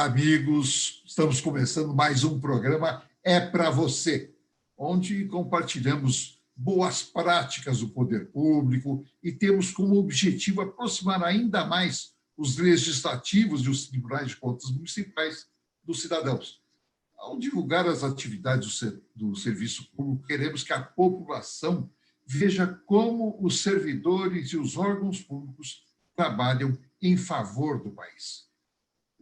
Olá, amigos. Estamos começando mais um programa É para Você, onde compartilhamos boas práticas do poder público e temos como objetivo aproximar ainda mais os legislativos e os tribunais de contas municipais dos cidadãos. Ao divulgar as atividades do serviço público, queremos que a população veja como os servidores e os órgãos públicos trabalham em favor do país.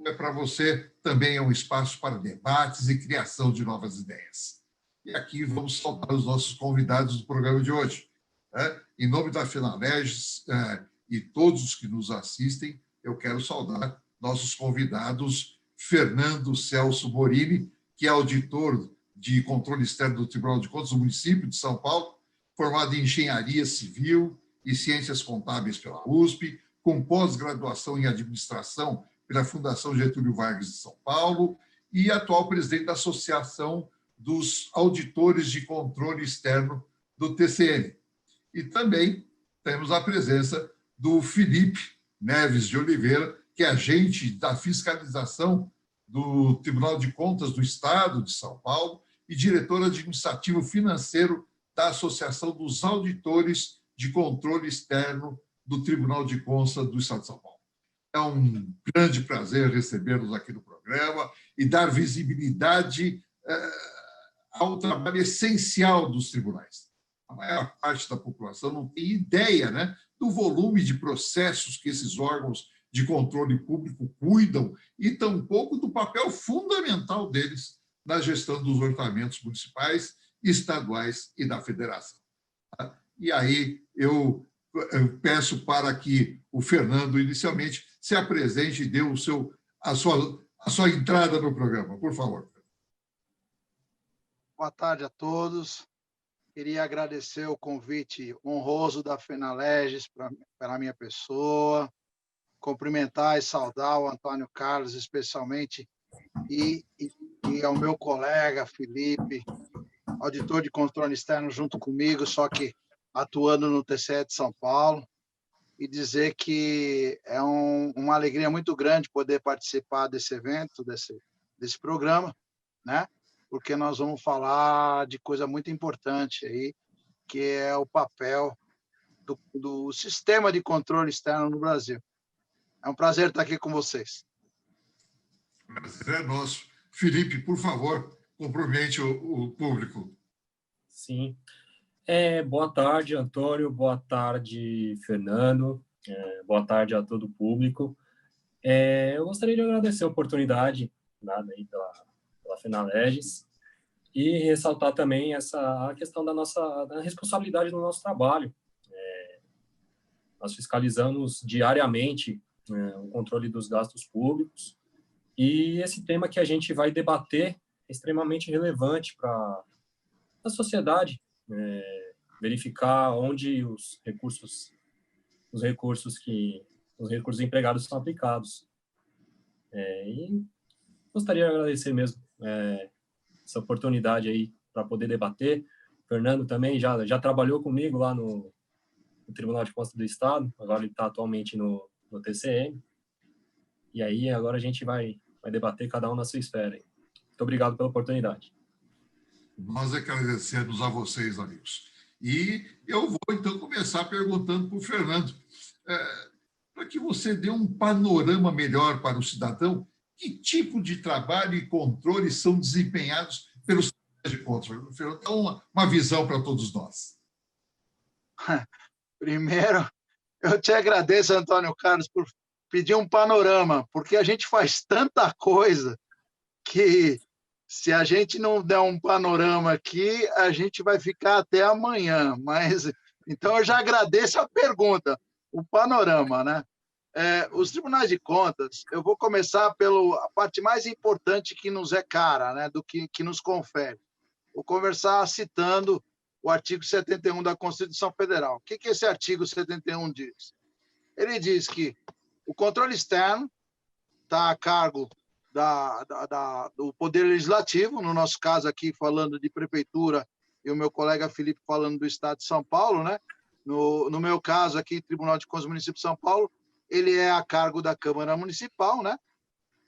É para você também é um espaço para debates e criação de novas ideias. E aqui vamos saudar os nossos convidados do programa de hoje. Em nome da Fenalerges e todos os que nos assistem, eu quero saudar nossos convidados, Fernando Celso Morini, que é auditor de controle externo do Tribunal de Contas do município de São Paulo, formado em Engenharia Civil e Ciências Contábeis pela USP, com pós-graduação em Administração pela Fundação Getúlio Vargas de São Paulo e atual presidente da Associação dos Auditores de Controle Externo do TCM. E também temos a presença do Felipe Neves de Oliveira, que é agente da fiscalização do Tribunal de Contas do Estado de São Paulo e diretor administrativo financeiro da Associação dos Auditores de Controle Externo do Tribunal de Contas do Estado de São Paulo. É um grande prazer recebê-los aqui no programa e dar visibilidade ao trabalho essencial dos tribunais. A maior parte da população não tem ideia, né, do volume de processos que esses órgãos de controle público cuidam e tampouco do papel fundamental deles na gestão dos orçamentos municipais, estaduais e da federação. E aí eu peço para que o Fernando, inicialmente, se apresente e dê a sua entrada no programa, por favor. Boa tarde a todos. Queria agradecer o convite honroso da Fenalerges para a minha pessoa, cumprimentar e saudar o Antônio Carlos, especialmente, e ao meu colega Felipe, auditor de controle externo junto comigo, só que atuando no TCE de São Paulo, e dizer que é uma alegria muito grande poder participar desse evento, desse programa, né? Porque nós vamos falar de coisa muito importante aí, que é o papel do sistema de controle externo no Brasil. É um prazer estar aqui com vocês. O prazer é nosso. Felipe, por favor, cumprimente o público. Sim. Boa tarde, Antônio. Boa tarde, Fernando. Boa tarde a todo o público. Eu gostaria de agradecer a oportunidade dada aí pela Fenalerges e ressaltar também a questão da responsabilidade do nosso trabalho. Nós fiscalizamos diariamente o controle dos gastos públicos e esse tema que a gente vai debater é extremamente relevante para a sociedade, verificar onde os recursos empregados são aplicados. E gostaria de agradecer mesmo essa oportunidade aí para poder debater. O Fernando também já trabalhou comigo lá no Tribunal de Contas do Estado, agora ele está atualmente no TCM. E aí agora a gente vai debater cada um na sua esfera. Muito obrigado pela oportunidade. Nós agradecemos a vocês, amigos. E eu vou, então, começar perguntando para o Fernando, para que você dê um panorama melhor para o cidadão, que tipo de trabalho e controle são desempenhados pelos tribunais de contas? Fernando, dá uma visão para todos nós. Primeiro, eu te agradeço, Antônio Carlos, por pedir um panorama, porque a gente faz tanta coisa que, se a gente não der um panorama aqui, a gente vai ficar até amanhã. Mas, então, eu já agradeço a pergunta, o panorama, né? Os tribunais de contas, eu vou começar pela parte mais importante que nos é cara, né? Do que nos confere. Vou conversar citando o artigo 71 da Constituição Federal. O que esse artigo 71 diz? Ele diz que o controle externo está a cargo do Poder Legislativo, no nosso caso aqui falando de Prefeitura e o meu colega Felipe falando do Estado de São Paulo, né? No meu caso aqui, Tribunal de Contas do Município de São Paulo, ele é a cargo da Câmara Municipal, né?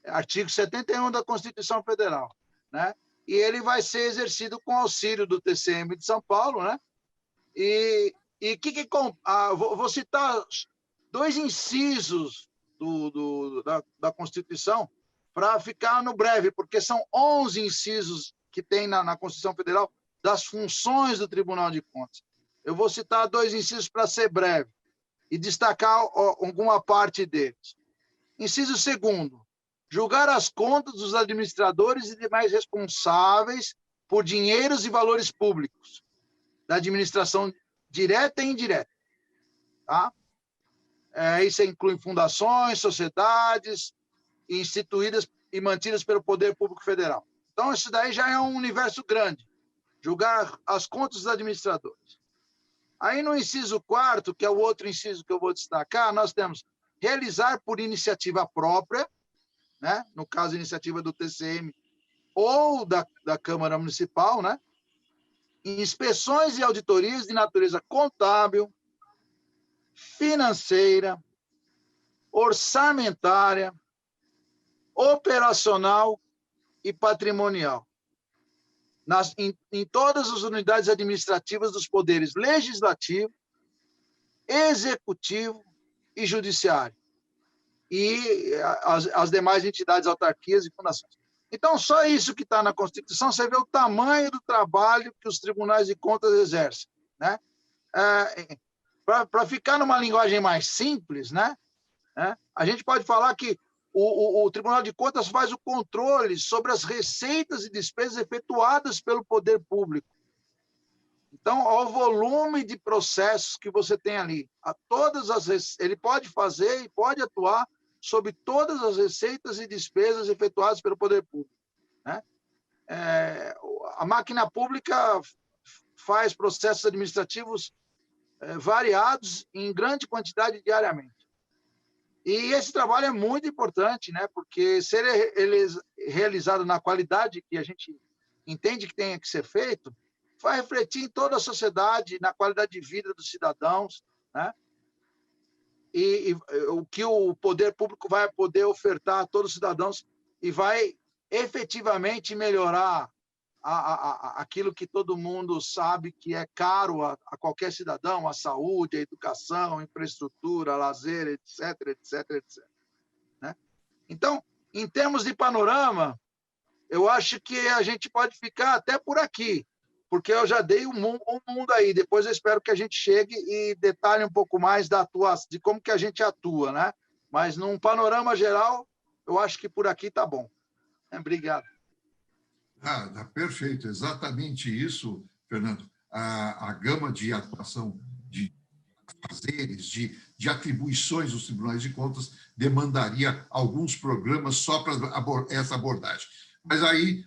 artigo 71 da Constituição Federal, né? E ele vai ser exercido com auxílio do TCM de São Paulo, né? Vou citar 2 incisos da Constituição para ficar no breve, porque são 11 incisos que tem na Constituição Federal das funções do Tribunal de Contas. Eu vou citar 2 incisos para ser breve e destacar alguma parte deles. Inciso 2º, julgar as contas dos administradores e demais responsáveis por dinheiros e valores públicos, da administração direta e indireta. Tá? Isso inclui fundações, sociedades, instituídas e mantidas pelo Poder Público Federal. Então, isso daí já é um universo grande, julgar as contas dos administradores. Aí, no inciso 4º, que é o outro inciso que eu vou destacar, nós temos realizar por iniciativa própria, né? No caso, iniciativa do TCM ou da Câmara Municipal, né? Inspeções e auditorias de natureza contábil, financeira, orçamentária, operacional e patrimonial, em todas as unidades administrativas dos poderes legislativo, executivo e judiciário, e as demais entidades, autarquias e fundações. Então, só isso que está na Constituição, você vê o tamanho do trabalho que os tribunais de contas exercem, né? Para ficar numa linguagem mais simples, né? A gente pode falar que o Tribunal de Contas faz o controle sobre as receitas e despesas efetuadas pelo poder público. Então, ao volume de processos que você tem ali, ele pode fazer e pode atuar sobre todas as receitas e despesas efetuadas pelo poder público, né? A máquina pública faz processos administrativos variados em grande quantidade diariamente. E esse trabalho é muito importante, né? Porque se ele é realizado na qualidade que a gente entende que tem que ser feito, vai refletir em toda a sociedade, na qualidade de vida dos cidadãos, né? E o que o poder público vai poder ofertar a todos os cidadãos e vai efetivamente melhorar aquilo que todo mundo sabe que é caro a qualquer cidadão, a saúde, a educação, a infraestrutura, a lazer, etc, etc, etc. Né? Então, em termos de panorama, eu acho que a gente pode ficar até por aqui, porque eu já dei um mundo aí. Depois eu espero que a gente chegue e detalhe um pouco mais de como que a gente atua, né? Mas, num panorama geral, eu acho que por aqui está bom. Obrigado. Tá perfeito, exatamente isso, Fernando. A gama de atuação de fazeres, de atribuições dos tribunais de contas demandaria alguns programas só para essa abordagem. Mas aí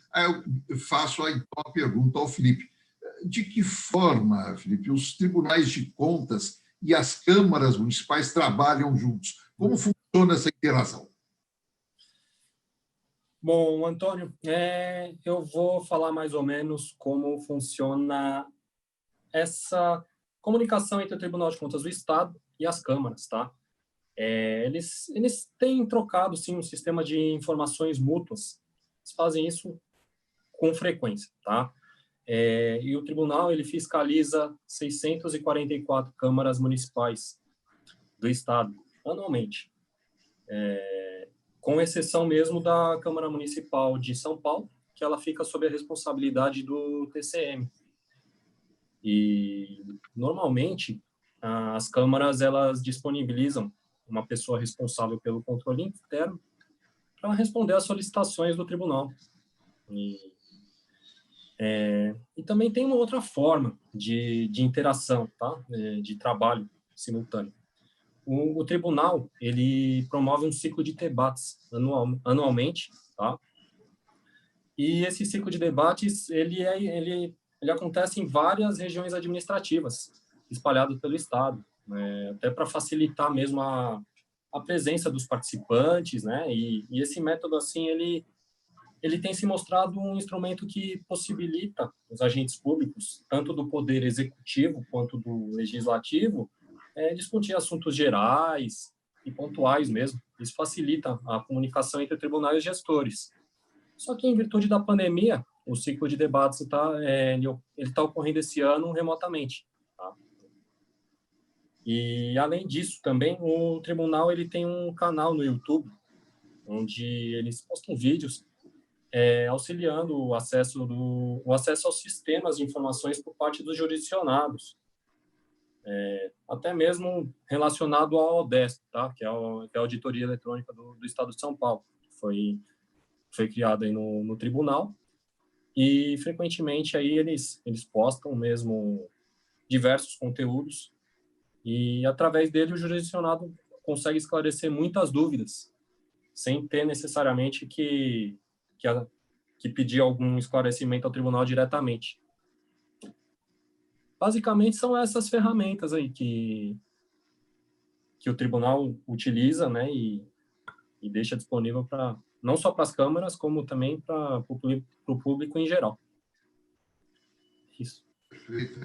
eu faço a pergunta ao Felipe. De que forma, Felipe, os tribunais de contas e as câmaras municipais trabalham juntos? Como funciona essa interação? Bom, Antônio, eu vou falar mais ou menos como funciona essa comunicação entre o Tribunal de Contas do Estado e as câmaras, tá? Eles têm trocado, sim, um sistema de informações mútuas. Eles fazem isso com frequência, tá? E o tribunal, ele fiscaliza 644 câmaras municipais do Estado, anualmente. Com exceção mesmo da Câmara Municipal de São Paulo, que ela fica sob a responsabilidade do TCM. E, normalmente, as câmaras, elas disponibilizam uma pessoa responsável pelo controle interno para responder às solicitações do tribunal. E também tem uma outra forma de interação, tá? De trabalho simultâneo. O tribunal, ele promove um ciclo de debates anualmente, tá? E esse ciclo de debates, ele acontece em várias regiões administrativas, espalhadas pelo Estado, né? Até para facilitar mesmo a presença dos participantes, né? E esse método, assim, ele tem se mostrado um instrumento que possibilita os agentes públicos, tanto do poder executivo quanto do legislativo, discutir assuntos gerais e pontuais mesmo. Isso facilita a comunicação entre o tribunal e os gestores. Só que, em virtude da pandemia, o ciclo de debates ele tá ocorrendo esse ano remotamente. Tá? E, além disso, também, o tribunal ele tem um canal no YouTube, onde eles postam vídeos auxiliando o acesso aos sistemas de informações por parte dos jurisdicionados, até mesmo relacionado ao AUDESP, tá? Que é a Auditoria Eletrônica do Estado de São Paulo, que foi criada aí no tribunal, e frequentemente aí eles postam mesmo diversos conteúdos, e através dele o jurisdicionado consegue esclarecer muitas dúvidas, sem ter necessariamente que pedir algum esclarecimento ao tribunal diretamente. Basicamente, são essas ferramentas aí que o tribunal utiliza, né, e deixa disponível não só para as câmaras, como também para o público em geral. Isso. Perfeito.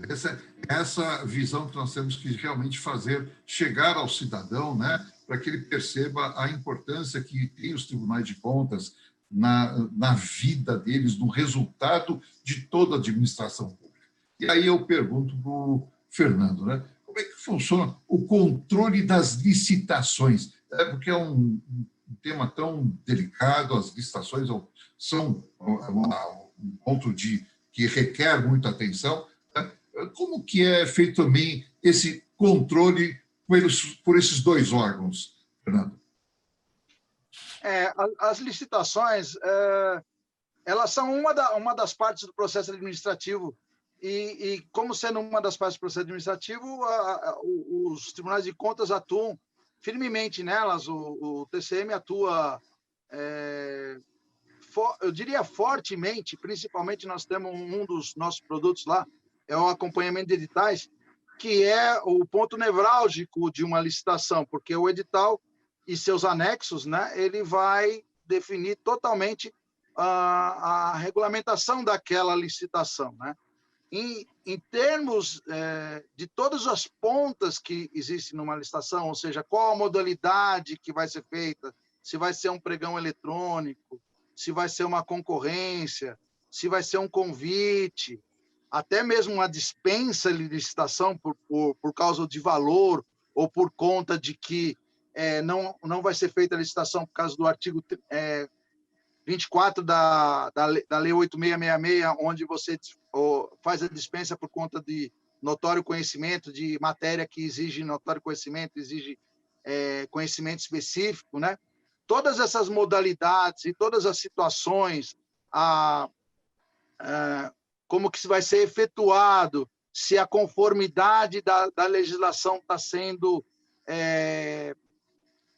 Essa visão que nós temos que realmente fazer chegar ao cidadão, né, para que ele perceba a importância que tem os tribunais de contas na vida deles, no resultado de toda a administração pública. E aí eu pergunto para o Fernando, né, como é que funciona o controle das licitações? Porque é um tema tão delicado, as licitações são um ponto que requer muita atenção. Né? Como que é feito também esse controle por esses dois órgãos, Fernando? As licitações, elas são uma das partes do processo administrativo, e como sendo uma das partes do processo administrativo, os tribunais de contas atuam firmemente nelas. O TCM atua, eu diria fortemente, principalmente nós temos um dos nossos produtos lá, é o acompanhamento de editais, que é o ponto nevrálgico de uma licitação, porque o edital e seus anexos, né, ele vai definir totalmente a regulamentação daquela licitação, né? Em termos de todas as pontas que existem numa licitação, ou seja, qual a modalidade que vai ser feita, se vai ser um pregão eletrônico, se vai ser uma concorrência, se vai ser um convite, até mesmo uma dispensa de licitação por causa de valor ou por conta de que não vai ser feita a licitação por causa do artigo 24 da Lei 8666, onde você faz a dispensa por conta de notório conhecimento, de matéria que exige notório conhecimento, exige conhecimento específico, né? Todas essas modalidades e todas as situações, como que vai ser efetuado, se a conformidade da legislação está sendo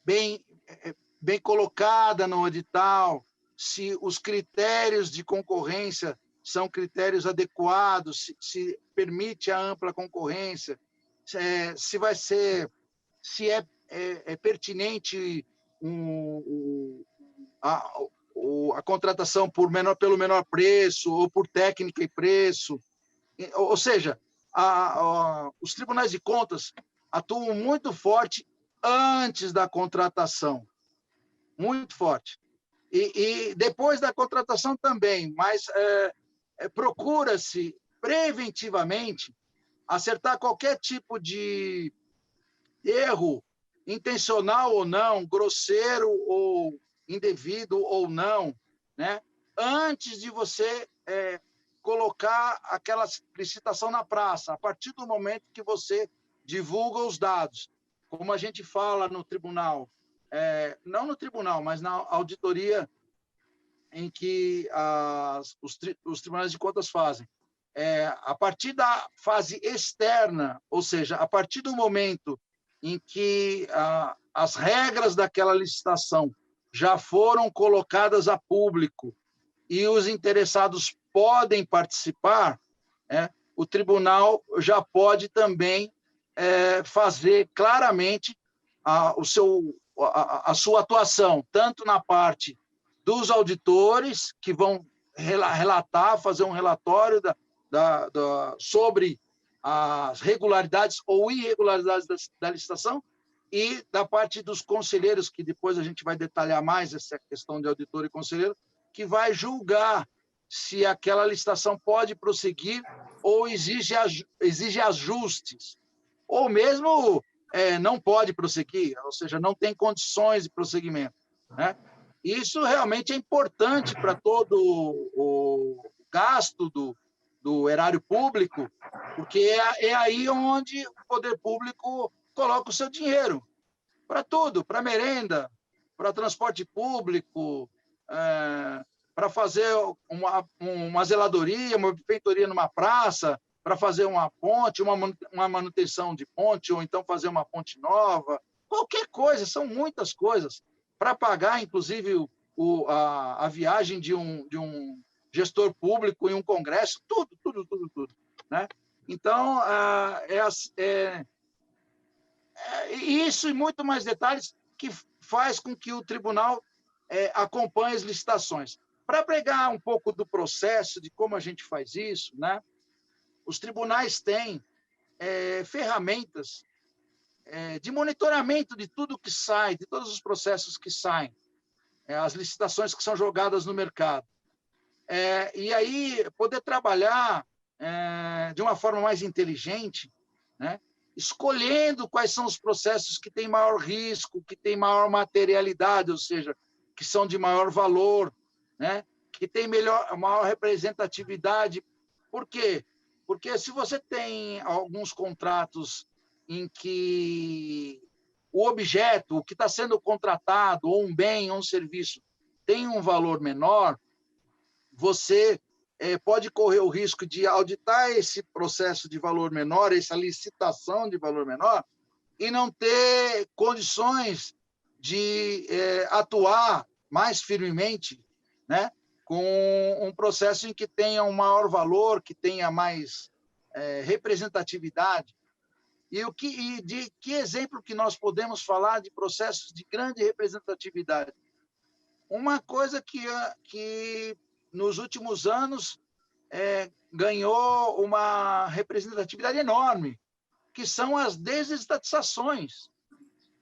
bem colocada no edital, se os critérios de concorrência são critérios adequados, se permite a ampla concorrência, se é pertinente a contratação pelo menor preço ou por técnica e preço. Ou seja, os tribunais de contas atuam muito forte antes da contratação, muito forte. E depois da contratação também, mas procura-se preventivamente acertar qualquer tipo de erro, intencional ou não, grosseiro ou indevido ou não, né? Antes de você colocar aquela licitação na praça, a partir do momento que você divulga os dados. Como a gente fala no tribunal, não no tribunal, mas na auditoria em que os tribunais de contas fazem. A partir da fase externa, ou seja, a partir do momento em que as regras daquela licitação já foram colocadas a público e os interessados podem participar, o tribunal já pode também fazer claramente a sua atuação, tanto na parte dos auditores, que vão relatar, fazer um relatório sobre as regularidades ou irregularidades da licitação, e da parte dos conselheiros, que depois a gente vai detalhar mais essa questão de auditor e conselheiro, que vai julgar se aquela licitação pode prosseguir ou exige ajustes, ou mesmo não pode prosseguir, ou seja, não tem condições de prosseguimento, né? Isso realmente é importante para todo o gasto do erário público, porque é aí onde o poder público coloca o seu dinheiro, para tudo, para merenda, para transporte público, para fazer uma zeladoria, uma benfeitoria numa praça, para fazer uma ponte, uma manutenção de ponte, ou então fazer uma ponte nova, qualquer coisa, são muitas coisas, para pagar, inclusive, a viagem de um gestor público em um congresso, tudo, né? Então, isso e muito mais detalhes que faz com que o tribunal acompanhe as licitações. Para pregar um pouco do processo, de como a gente faz isso, né? Os tribunais têm ferramentas de monitoramento de tudo que sai, de todos os processos que saem, as licitações que são jogadas no mercado. E aí, poder trabalhar de uma forma mais inteligente, né? Escolhendo quais são os processos que têm maior risco, que têm maior materialidade, ou seja, que são de maior valor, né? Que têm maior representatividade. Por quê? Porque se você tem alguns contratos em que o objeto, o que está sendo contratado, ou um bem, ou um serviço, tem um valor menor, você pode correr o risco de auditar esse processo de valor menor, essa licitação de valor menor, e não ter condições de atuar mais firmemente, né, com um processo em que tenha um maior valor, que tenha mais representatividade. De que exemplo que nós podemos falar de processos de grande representatividade? Uma coisa que nos últimos anos ganhou uma representatividade enorme, que são as desestatizações,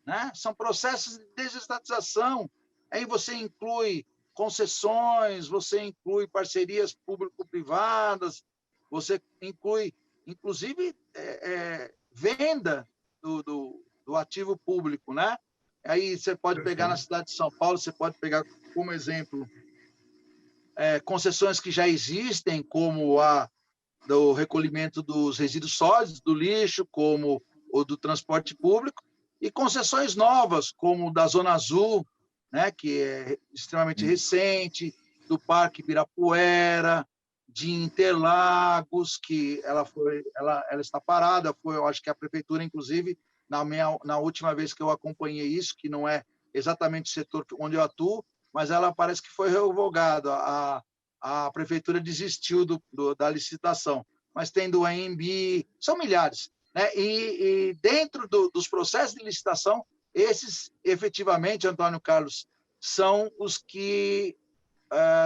né? São processos de desestatização. Aí você inclui concessões, você inclui parcerias público-privadas, você inclui, inclusive, venda do ativo público, né? Aí você pode pegar na cidade de São Paulo, você pode pegar como exemplo concessões que já existem, como a do recolhimento dos resíduos sólidos, do lixo, como o do transporte público, e concessões novas, como da Zona Azul, né, que é extremamente recente, do Parque Ibirapuera, de Interlagos, que ela está parada, eu acho que a prefeitura, inclusive, na última vez que eu acompanhei isso, que não é exatamente o setor onde eu atuo, mas ela parece que foi revogada. A prefeitura desistiu da licitação, mas tem do AMB, são milhares, né? E dentro dos processos de licitação, esses, efetivamente, Antônio Carlos, são os que,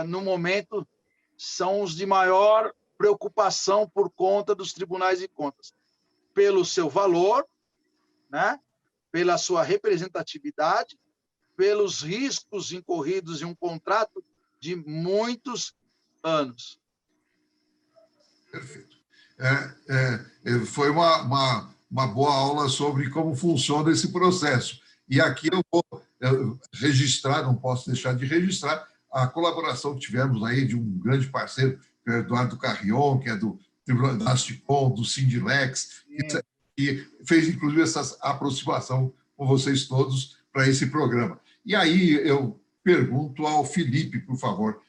no momento, são os de maior preocupação por conta dos tribunais de contas, pelo seu valor, né? Pela sua representatividade, pelos riscos incorridos em um contrato de muitos anos. Perfeito. Foi uma boa aula sobre como funciona esse processo. E aqui eu vou registrar, não posso deixar de registrar, a colaboração que tivemos aí de um grande parceiro, que é o Eduardo Carrion, que é do Tribunal da Asticom, do Sindilex, que fez, inclusive, essa aproximação com vocês todos para esse programa. E aí eu pergunto ao Felipe, por favor,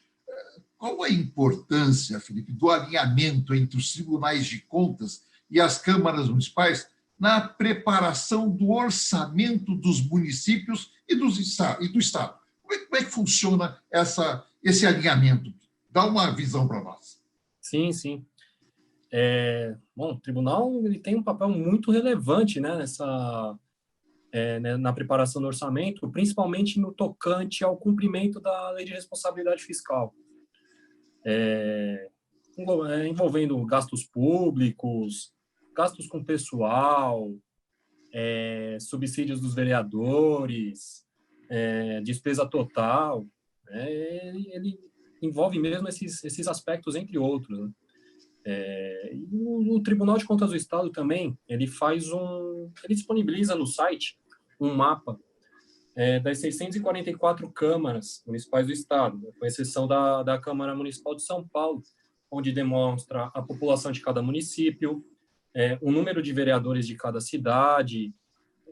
qual a importância, Felipe, do alinhamento entre os tribunais de contas e as câmaras municipais na preparação do orçamento dos municípios e do Estado? Como é que funciona esse alinhamento? Dá uma visão para nós. Sim, sim. Bom, o tribunal ele tem um papel muito relevante, né, na preparação do orçamento, principalmente no tocante ao cumprimento da Lei de Responsabilidade Fiscal, envolvendo gastos públicos, gastos com pessoal, subsídios dos vereadores, despesa total, ele envolve mesmo esses aspectos, entre outros, né? E o Tribunal de Contas do Estado também, ele disponibiliza no site um mapa das 644 câmaras municipais do Estado, com exceção da Câmara Municipal de São Paulo, onde demonstra a população de cada município, o número de vereadores de cada cidade,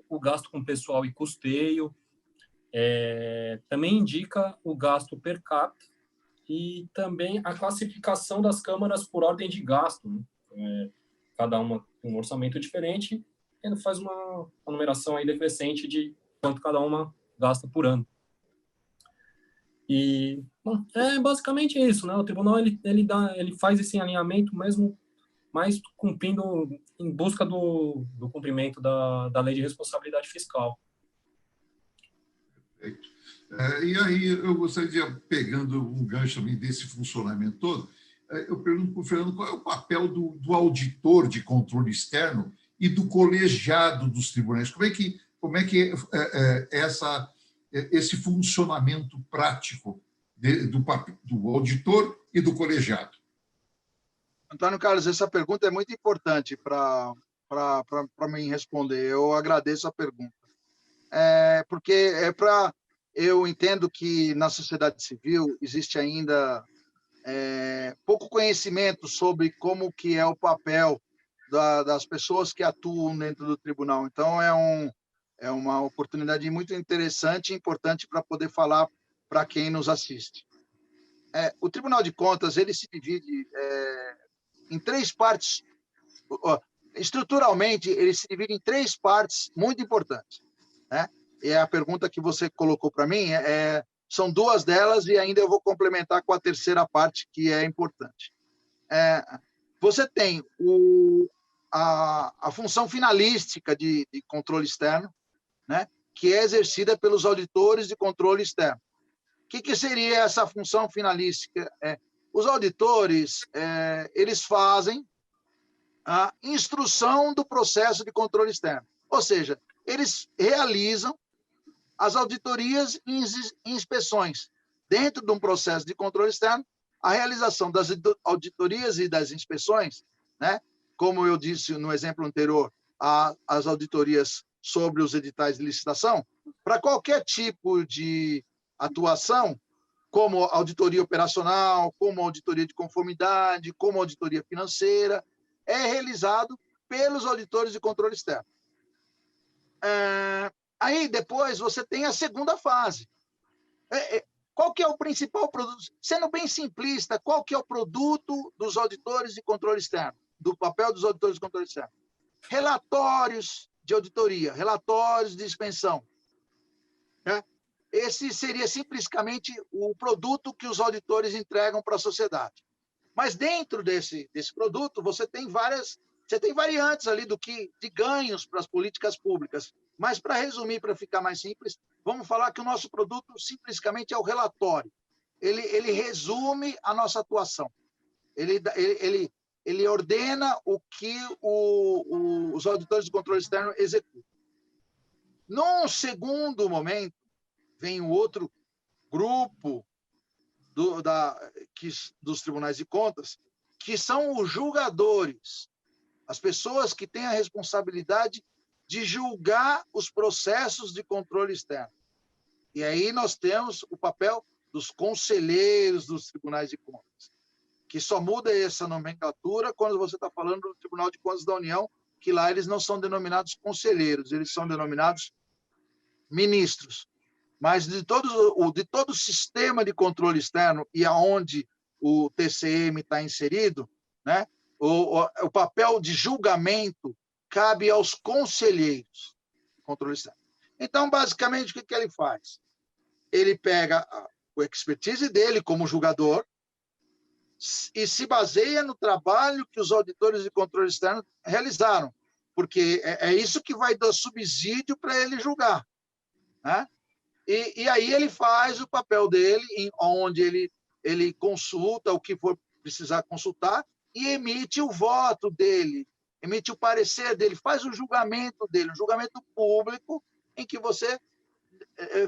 o gasto com pessoal e custeio, também indica o gasto per capita e também a classificação das câmaras por ordem de gasto, né? Cada uma com um orçamento diferente, ele faz uma numeração aí decrescente de quanto cada uma gasta por ano. E, bom, é basicamente isso, né? O tribunal ele faz esse alinhamento mesmo mais cumprindo em busca do cumprimento da lei de responsabilidade fiscal. E aí eu gostaria, pegando um gancho também desse funcionamento todo, eu pergunto para o Fernando qual é o papel do auditor de controle externo e do colegiado dos tribunais. Como é que esse funcionamento prático do auditor e do colegiado? Antônio Carlos, essa pergunta é muito importante para mim responder. Eu agradeço a pergunta. Porque eu entendo que na sociedade civil existe ainda pouco conhecimento sobre como que é o papel das pessoas que atuam dentro do tribunal. Então, é uma oportunidade muito interessante e importante para poder falar para quem nos assiste. O Tribunal de Contas ele se divide em 3 partes. Estruturalmente, ele se divide em 3 partes muito importantes, né? E a pergunta que você colocou para mim são 2 delas e ainda eu vou complementar com a 3ª parte, que é importante. Você tem a função finalística de controle externo, né, que é exercida pelos auditores de controle externo. O que seria essa função finalística? Os auditores eles fazem a instrução do processo de controle externo, ou seja, eles realizam as auditorias e inspeções. Dentro de um processo de controle externo, a realização das auditorias e das inspeções, né, como eu disse no exemplo anterior, as auditorias sobre os editais de licitação, para qualquer tipo de atuação, como auditoria operacional, como auditoria de conformidade, como auditoria financeira, é realizado pelos auditores de controle externo. Aí, depois, você tem a 2ª fase. Qual que é o principal produto? Sendo bem simplista, qual que é o produto dos auditores de controle externo, do papel dos auditores de controle externo? Relatórios de auditoria, relatórios de inspeção. Esse seria simplesmente o produto que os auditores entregam para a sociedade. Mas dentro desse produto, você tem variantes ali de ganhos para as políticas públicas. Mas, para resumir, para ficar mais simples, vamos falar que o nosso produto simplesmente é o relatório. Ele resume a nossa atuação. Ele ordena o que os auditores de controle externo executam. Num segundo momento, vem o outro grupo dos tribunais de contas, que são os julgadores, as pessoas que têm a responsabilidade de julgar os processos de controle externo. E aí nós temos o papel dos conselheiros dos tribunais de contas, que só muda essa nomenclatura quando você está falando do Tribunal de Contas da União, que lá eles não são denominados conselheiros, eles são denominados ministros. Mas de todo o sistema de controle externo e aonde o TCM está inserido, né, o papel de julgamento cabe aos conselheiros de controle externo. Então, basicamente, o que ele faz? Ele pega o expertise dele como julgador e se baseia no trabalho que os auditores de controle externo realizaram, porque é isso que vai dar subsídio para ele julgar, né? E aí ele faz o papel dele, onde ele consulta o que for precisar consultar e emite o voto dele emite o parecer dele, faz o julgamento dele, um julgamento público, em que você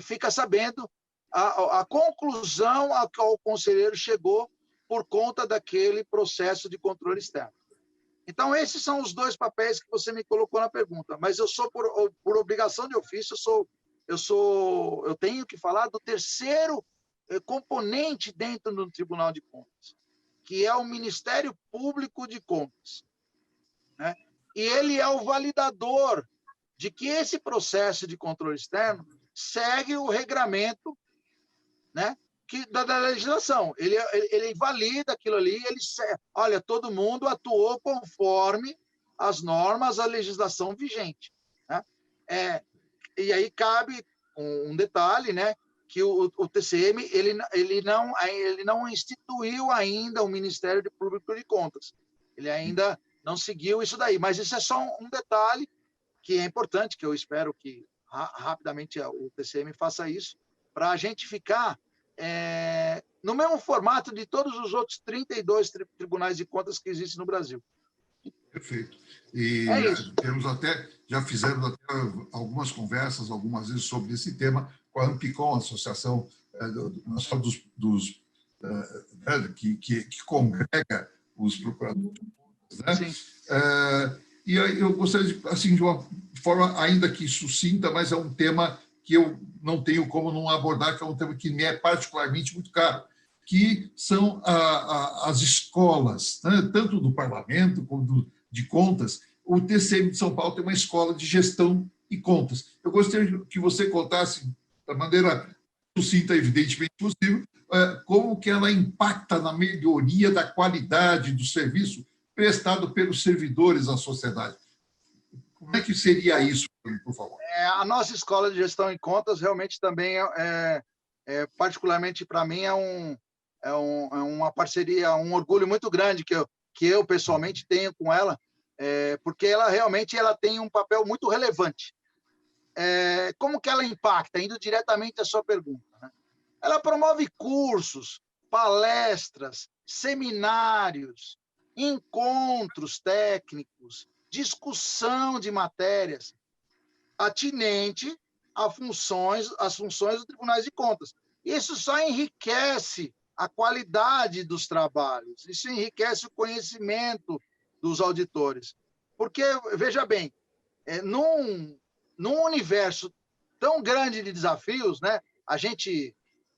fica sabendo a conclusão a qual o conselheiro chegou por conta daquele processo de controle externo. Então, esses são os dois papéis que você me colocou na pergunta, mas eu sou, por obrigação de ofício, eu tenho que falar do terceiro componente dentro do Tribunal de Contas, que é o Ministério Público de Contas, né? E ele é o validador de que esse processo de controle externo segue o regramento, né, da legislação. Ele valida aquilo ali, olha, todo mundo atuou conforme as normas, a legislação vigente, né? E aí cabe um detalhe, né, que o TCM ele não instituiu ainda o Ministério Público de Contas. Ele ainda não seguiu isso daí, mas isso é só um detalhe que é importante, que eu espero que rapidamente o TCM faça isso, para a gente ficar no mesmo formato de todos os outros 32 tribunais de contas que existem no Brasil. Perfeito. E já fizemos até algumas conversas, algumas vezes, sobre esse tema com a Ampicom, a associação que congrega os procuradores, né? E eu gostaria, assim, de uma forma ainda que sucinta, mas é um tema que eu não tenho como não abordar, que é um tema que me é particularmente muito caro, que são as escolas, né? Tanto do parlamento como de contas. O TCM de São Paulo tem uma escola de gestão e contas. Eu gostaria que você contasse, da maneira sucinta, evidentemente possível, como que ela impacta na melhoria da qualidade do serviço prestado pelos servidores à sociedade. Como é que seria isso, por favor? A nossa escola de gestão e contas realmente também particularmente para mim, é uma parceria, um orgulho muito grande que eu pessoalmente tenho com ela, porque ela realmente tem um papel muito relevante. Como que ela impacta? Indo diretamente à sua pergunta, né? Ela promove cursos, palestras, seminários, encontros técnicos, discussão de matérias atinente às funções dos tribunais de contas. Isso só enriquece a qualidade dos trabalhos, isso enriquece o conhecimento dos auditores. Porque, veja bem, num universo tão grande de desafios, né,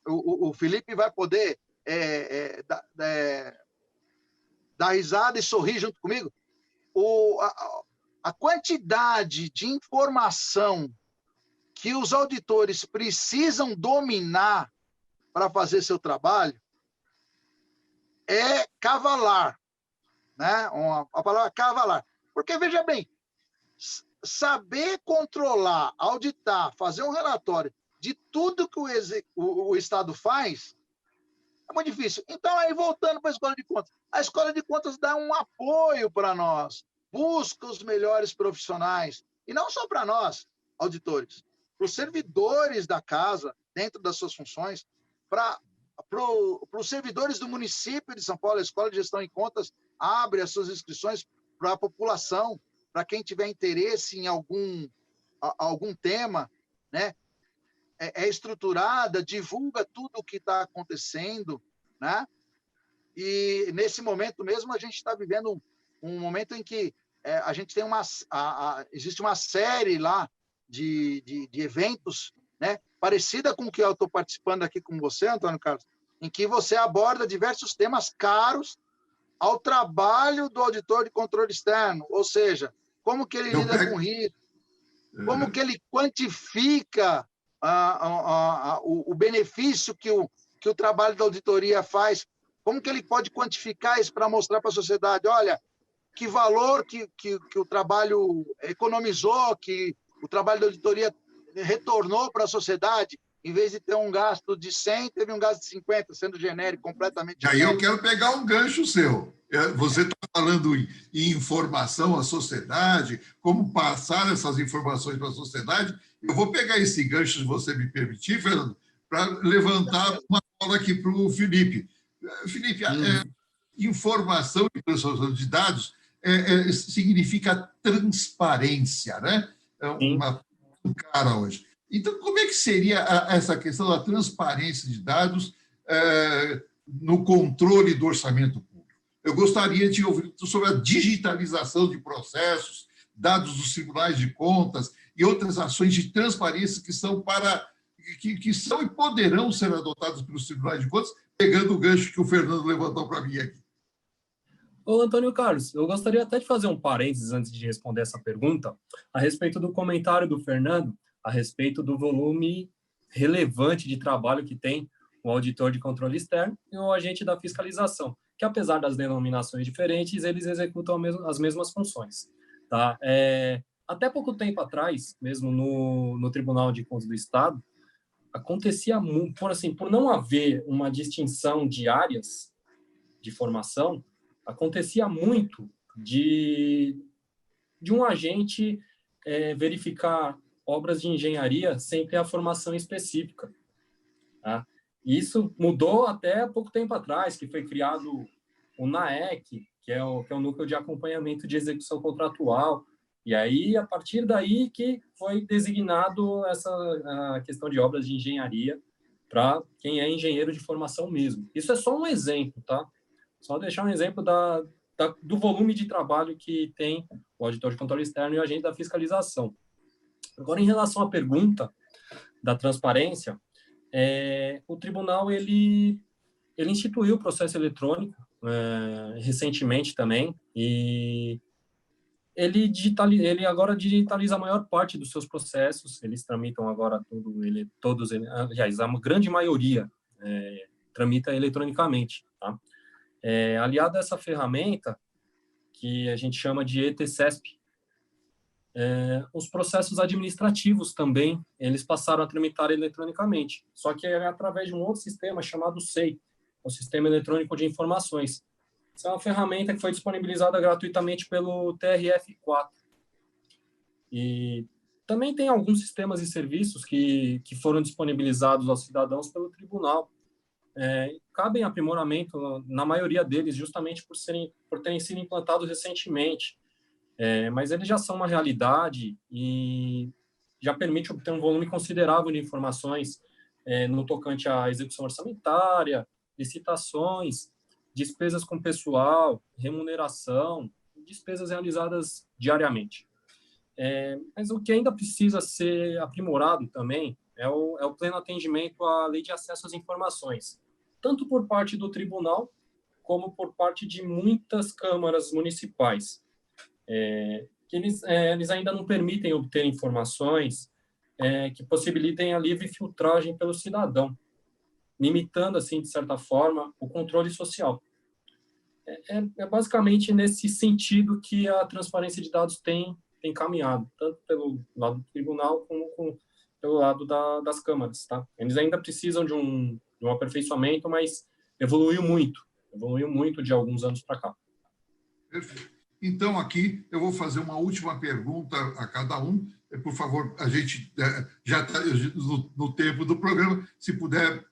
o Felipe vai poder dar risada e sorrir junto comigo. A quantidade de informação que os auditores precisam dominar para fazer seu trabalho é cavalar, né? A palavra cavalar. Porque, veja bem, saber controlar, auditar, fazer um relatório de tudo que o Estado faz é muito difícil. Então, aí, voltando para a Escola de Contas, a Escola de Contas dá um apoio para nós, busca os melhores profissionais, e não só para nós, auditores, para os servidores da casa, dentro das suas funções, para os servidores do município de São Paulo. A Escola de Gestão e Contas abre as suas inscrições para a população, para quem tiver interesse em algum tema, né? É estruturada, divulga tudo o que está acontecendo, né? E nesse momento mesmo a gente está vivendo um momento em que a gente tem existe uma série lá de eventos, né, parecida com o que eu estou participando aqui com você, Antônio Carlos, em que você aborda diversos temas caros ao trabalho do auditor de controle externo, ou seja, como que ele lida com risco, como que ele quantifica o benefício que o trabalho da auditoria faz, como que ele pode quantificar isso para mostrar para a sociedade, olha, que valor que o trabalho economizou, que o trabalho da auditoria retornou para a sociedade, em vez de ter um gasto de 100, teve um gasto de 50, sendo genérico, completamente genérico. E aí eu quero pegar um gancho seu. Você está falando em informação à sociedade, como passar essas informações para a sociedade. Eu vou pegar esse gancho, se você me permitir, Fernando, para levantar uma bola aqui para o Felipe. Felipe, informação e transformação de dados significa transparência, né? Uma cara hoje. Então, como é que seria essa questão da transparência de dados no controle do orçamento público? Eu gostaria de ouvir sobre a digitalização de processos, dados dos tribunais de contas e outras ações de transparência que são e poderão ser adotadas pelos tribunais de contas, pegando o gancho que o Fernando levantou para mim aqui. Ô, Antônio Carlos, eu gostaria até de fazer um parênteses antes de responder essa pergunta, a respeito do comentário do Fernando, a respeito do volume relevante de trabalho que tem o auditor de controle externo e o agente da fiscalização, que apesar das denominações diferentes, eles executam as mesmas funções. Tá? Até pouco tempo atrás, mesmo no Tribunal de Contas do Estado, acontecia muito, por não haver uma distinção de áreas de formação, acontecia muito de um agente verificar obras de engenharia sem ter a formação específica. Tá? Isso mudou até pouco tempo atrás, que foi criado o NAEC, que é o Núcleo de Acompanhamento de Execução Contratual, e aí, a partir daí que foi designado a questão de obras de engenharia para quem é engenheiro de formação mesmo. Isso é só um exemplo, tá? Só deixar um exemplo do volume de trabalho que tem o auditor de controle externo e o agente da fiscalização. Agora, em relação à pergunta da transparência, o tribunal ele instituiu o processo eletrônico recentemente também, e ele agora digitaliza a maior parte dos seus processos, eles tramitam agora aliás, a grande maioria tramita eletronicamente, tá? Aliado a essa ferramenta, que a gente chama de ETCESP, os processos administrativos também, eles passaram a tramitar eletronicamente, só que é através de um outro sistema chamado SEI, o Sistema Eletrônico de Informações. Essa é uma ferramenta que foi disponibilizada gratuitamente pelo TRF4. E também tem alguns sistemas e serviços que foram disponibilizados aos cidadãos pelo tribunal. Cabem aprimoramento na maioria deles, justamente por terem sido implantados recentemente. Mas eles já são uma realidade e já permite obter um volume considerável de informações no tocante à execução orçamentária, licitações, despesas com pessoal, remuneração, despesas realizadas diariamente. Mas o que ainda precisa ser aprimorado também é o pleno atendimento à lei de acesso às informações, tanto por parte do tribunal, como por parte de muitas câmaras municipais, que eles ainda não permitem obter informações que possibilitem a livre filtragem pelo cidadão, limitando, assim, de certa forma, o controle social. É basicamente nesse sentido que a transparência de dados tem caminhado, tanto pelo lado do tribunal como pelo lado das câmaras. Tá? Eles ainda precisam de um aperfeiçoamento, mas evoluiu muito de alguns anos para cá. Perfeito. Então, aqui, eu vou fazer uma última pergunta a cada um. Por favor, a gente já está no tempo do programa, se puder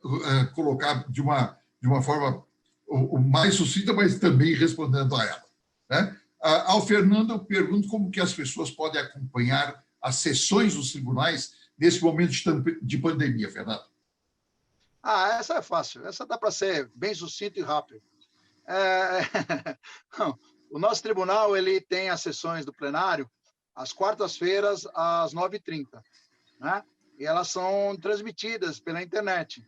colocar de uma forma o mais sucinta, mas também respondendo a ela. Né? Ao Fernando, eu pergunto como que as pessoas podem acompanhar as sessões dos tribunais nesse momento de pandemia, Fernando. Essa é fácil. Essa dá para ser bem sucinto e rápido. O nosso tribunal ele tem as sessões do plenário às quartas-feiras, às 9h30. Né? E elas são transmitidas pela internet.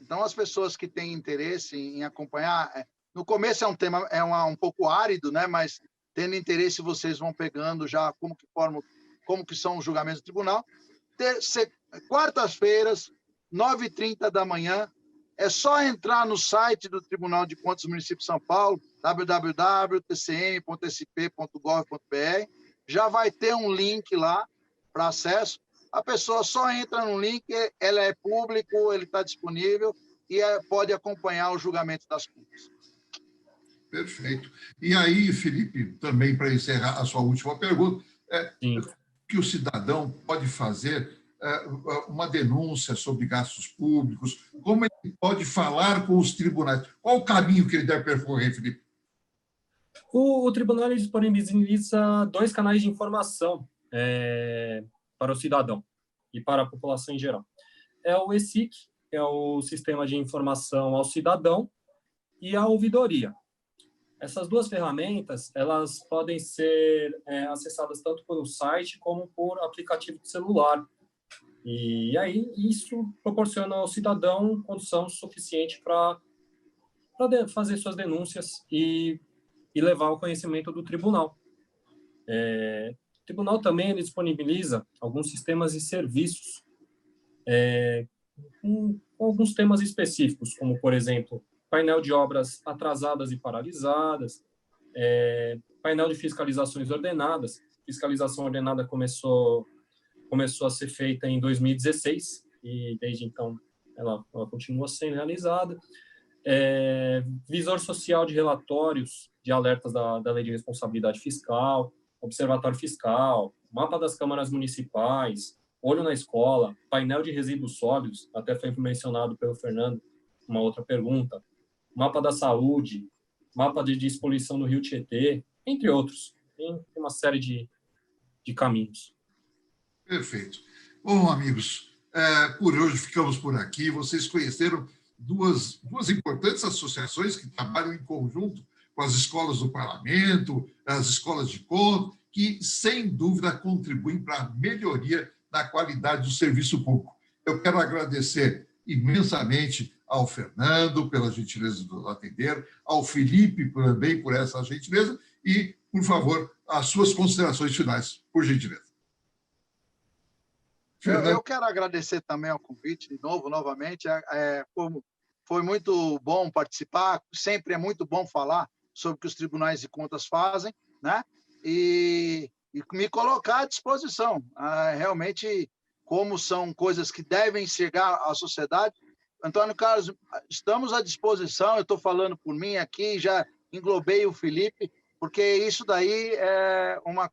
Então, as pessoas que têm interesse em acompanhar... No começo é um tema um pouco árido, né? Mas, tendo interesse, vocês vão pegando já como que são os julgamentos do tribunal. Quartas-feiras, 9h30 da manhã, é só entrar no site do Tribunal de Contas do Município de São Paulo, www.tcm.sp.gov.br, já vai ter um link lá para acesso. A pessoa só entra no link, ela é público, ele está disponível e pode acompanhar o julgamento das contas. Perfeito. E aí, Felipe, também para encerrar a sua última pergunta, o que o cidadão pode fazer uma denúncia sobre gastos públicos? Como ele pode falar com os tribunais? Qual o caminho que ele deve percorrer, Felipe? O tribunal ele disponibiliza 2 canais de informação para o cidadão e para a população em geral. É o ESIC, que é o Sistema de Informação ao Cidadão, e a ouvidoria. Essas 2 ferramentas, elas podem ser acessadas tanto pelo site como por aplicativo de celular. E aí, isso proporciona ao cidadão condição suficiente para fazer suas denúncias e levar ao conhecimento do tribunal. O tribunal também ele disponibiliza alguns sistemas e serviços com alguns temas específicos, como, por exemplo, painel de obras atrasadas e paralisadas, painel de fiscalizações ordenadas. Fiscalização ordenada começou a ser feita em 2016 e, desde então, ela continua sendo realizada. Visor social de relatórios de alertas da Lei de Responsabilidade Fiscal, Observatório Fiscal, mapa das câmaras municipais, olho na escola, painel de resíduos sólidos, até foi mencionado pelo Fernando, uma outra pergunta, mapa da saúde, mapa de despoluição do Rio Tietê, entre outros. Tem uma série de caminhos. Perfeito. Bom, amigos, por hoje ficamos por aqui. Vocês conheceram duas importantes associações que trabalham em conjunto com as escolas do parlamento, as escolas de conta, que, sem dúvida, contribuem para a melhoria da qualidade do serviço público. Eu quero agradecer imensamente ao Fernando pela gentileza de atender, ao Felipe também por essa gentileza e, por favor, as suas considerações finais, por gentileza. Eu quero agradecer também ao convite, de novo, novamente. Foi muito bom participar, sempre é muito bom falar sobre o que os tribunais de contas fazem, né? E me colocar à disposição. Realmente, como são coisas que devem chegar à sociedade. Antônio Carlos, estamos à disposição, eu estou falando por mim aqui, já englobei o Felipe, porque isso daí é uma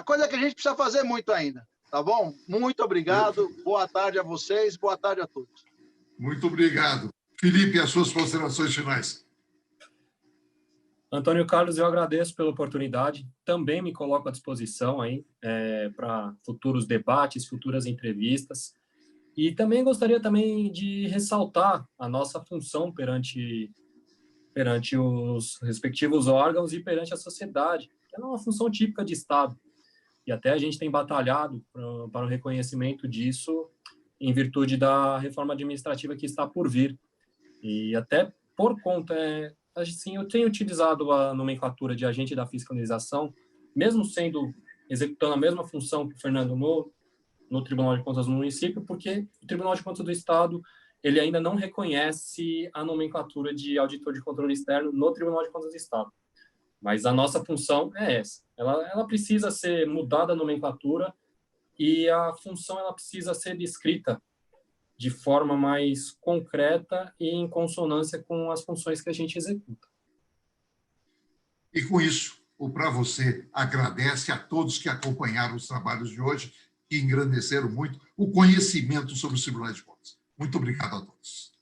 coisa que a gente precisa fazer muito ainda. Tá bom? Muito obrigado. Boa tarde a vocês. Boa tarde a todos. Muito obrigado. Felipe, as suas considerações finais. Antônio Carlos, eu agradeço pela oportunidade. Também me coloco à disposição aí para futuros debates, futuras entrevistas. E também gostaria de ressaltar a nossa função perante os respectivos órgãos e perante a sociedade. É uma função típica de Estado. E até a gente tem batalhado para o reconhecimento disso em virtude da reforma administrativa que está por vir. E até por conta, assim, eu tenho utilizado a nomenclatura de agente da fiscalização, mesmo executando a mesma função que o Fernando no Tribunal de Contas do município, porque o Tribunal de Contas do Estado ele ainda não reconhece a nomenclatura de auditor de controle externo no Tribunal de Contas do Estado. Mas a nossa função é essa. Ela precisa ser mudada a nomenclatura e a função ela precisa ser descrita de forma mais concreta e em consonância com as funções que a gente executa. E com isso, o Pra Você agradece a todos que acompanharam os trabalhos de hoje e engrandeceram muito o conhecimento sobre os tribunais de contas. Muito obrigado a todos.